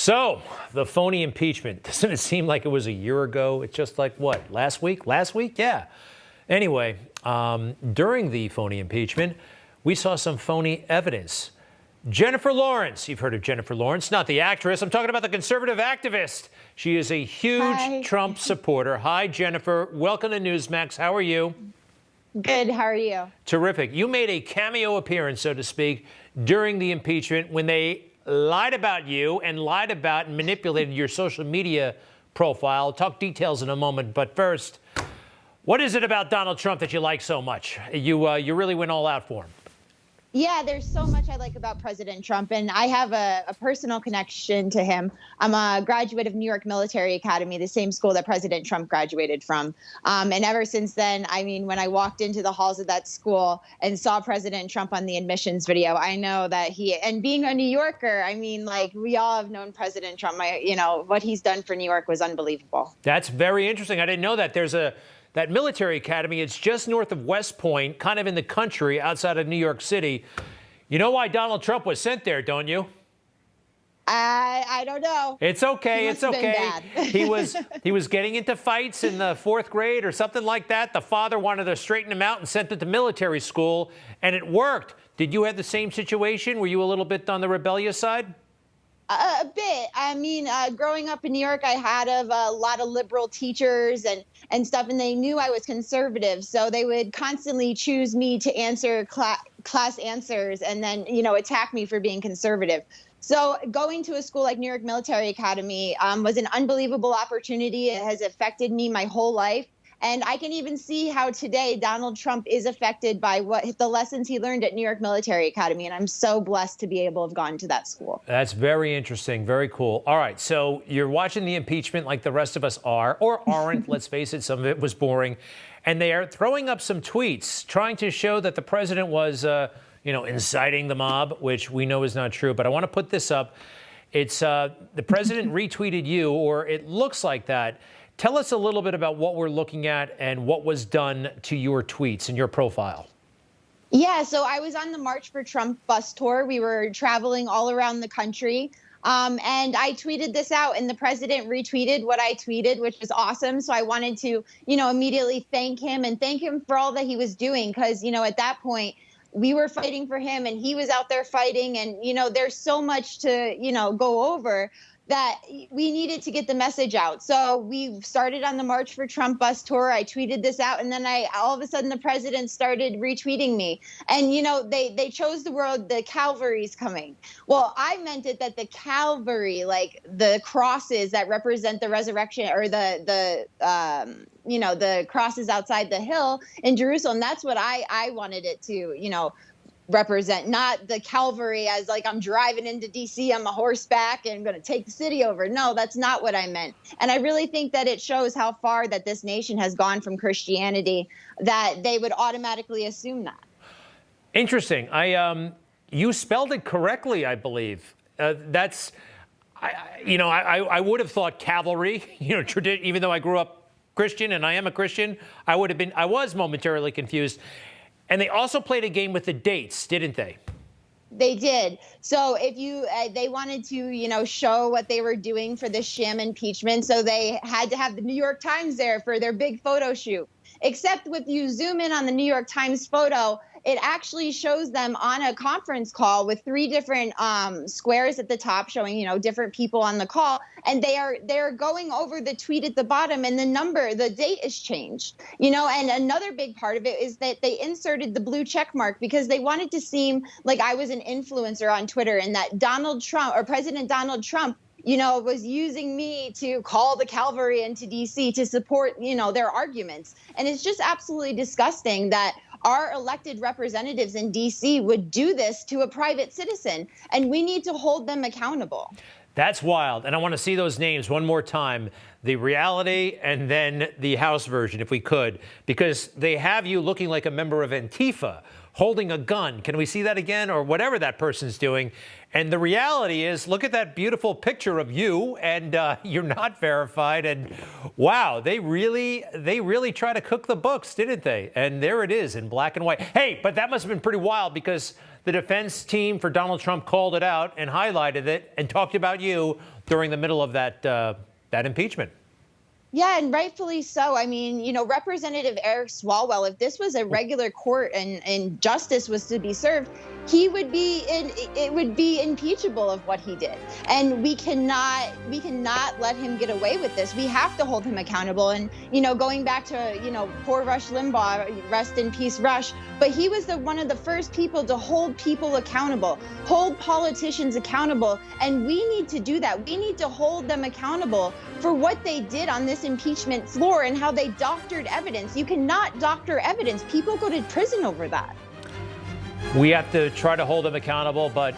So, the phony impeachment. Doesn't it seem like it was a year ago? It's just like, what, last week? Last week? Yeah. Anyway, during the phony impeachment, we saw some phony evidence. Jennifer Lawrence. You've heard of Jennifer Lawrence, not the actress. I'm talking about the conservative activist. She is a huge Trump supporter. Hi, Jennifer. Welcome to Newsmax. How are you? Good. How are you? Terrific. You made a cameo appearance, so to speak, during the impeachment when they lied about you and lied about and manipulated your social media profile. I'll talk details in a moment. But first, what is it about Donald Trump that you like so much? You really went all out for him. Yeah, there's so much I like about President Trump, and I have a personal connection to him. I'm a graduate of New York Military Academy, the same school that President Trump graduated from. And ever since then, I mean, when I walked into the halls of that school and saw President Trump on the admissions video, I know that and being a New Yorker, I mean, like, we all have known President Trump. What he's done for New York was unbelievable. That's very interesting. I didn't know that. There's that military academy. It's just north of West Point, kind of in the country outside of New York City. You know why Donald Trump was sent there, don't you? I don't know. It's okay. It's okay. He was getting into fights in the 4th grade or something like that. The father wanted to straighten him out and sent him to military school, and it worked. Did you have the same situation? Were you a little bit on the rebellious side? A bit. I mean, growing up in New York, I had a lot of liberal teachers and stuff, and they knew I was conservative. So they would constantly choose me to answer class answers and then, attack me for being conservative. So going to a school like New York Military Academy was an unbelievable opportunity. It has affected me my whole life. And I can even see how today Donald Trump is affected by the lessons he learned at New York Military Academy. And I'm so blessed to be able to have gone to that school. That's very interesting. Very cool. All right. So you're watching the impeachment like the rest of us are or aren't. Let's face it. Some of it was boring. And they are throwing up some tweets trying to show that the president was, inciting the mob, which we know is not true. But I want to put this up. It's the president retweeted you, or it looks like that. Tell us a little bit about what we're looking at and what was done to your tweets and your profile. Yeah, so I was on the March for Trump bus tour. We were traveling all around the country. And I tweeted this out, and the president retweeted what I tweeted, which was awesome. So I wanted to, immediately thank him for all that he was doing, because, at that point, we were fighting for him and he was out there fighting. And, there's so much to, go over that we needed to get the message out. So we started on the March for Trump bus tour. I tweeted this out, and then all of a sudden the president started retweeting me. And, they chose the word, the Calvary's coming. Well, I meant it that the Calvary, like the crosses that represent the resurrection, or the crosses outside the hill in Jerusalem. That's what I wanted it to, represent, not the Calvary as like I'm driving into DC on my horseback and I'm going to take the city over. No, that's not what I meant. And I really think that it shows how far that this nation has gone from Christianity, that they would automatically assume that. Interesting. You spelled it correctly, I believe. I would have thought cavalry, even though I grew up Christian and I am a Christian, I was momentarily confused. And they also played a game with the dates, didn't they? They did. So if they wanted to, show what they were doing for the sham impeachment. So they had to have the New York Times there for their big photo shoot. Except if you zoom in on the New York Times photo, it actually shows them on a conference call with 3 different squares at the top showing, different people on the call. And they're going over the tweet at the bottom, and the date is changed, and another big part of it is that they inserted the blue check mark because they wanted to seem like I was an influencer on Twitter, and that Donald Trump, or President Donald Trump, was using me to call the Calvary into D.C. to support, their arguments. And it's just absolutely disgusting that our elected representatives in D.C. would do this to a private citizen, and we need to hold them accountable. That's wild. And I want to see those names one more time, the reality and then the House version, if we could, because they have you looking like a member of Antifa holding a gun. Can we see that again, or whatever that person's doing? And the reality is, look at that beautiful picture of you, and you're not verified. And wow, they really try to cook the books, didn't they? And there it is in black and white. Hey, but that must have been pretty wild, because the defense team for Donald Trump called it out and highlighted it and talked about you during the middle of that impeachment. Yeah, and rightfully so. I mean, Representative Eric Swalwell, if this was a regular court and justice was to be served, it would be impeachable of what he did. And we cannot let him get away with this. We have to hold him accountable. And, going back to, poor Rush Limbaugh, rest in peace, Rush, but he was one of the first people to hold people accountable, hold politicians accountable. And we need to do that. We need to hold them accountable for what they did on this impeachment floor and how they doctored evidence. You cannot doctor evidence. People go to prison over that. We have to try to hold them accountable, but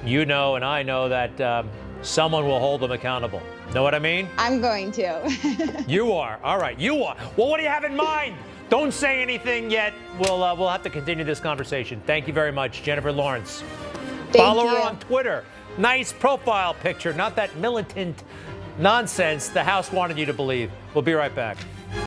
and I know that someone will hold them accountable. Know what I mean? I'm going to. You are. All right, you are. Well, what do you have in mind? Don't say anything yet. We'll have to continue this conversation. Thank you very much, Jennifer Lawrence. Follow her on Twitter. Nice profile picture, not that militant nonsense the House wanted you to believe. We'll be right back.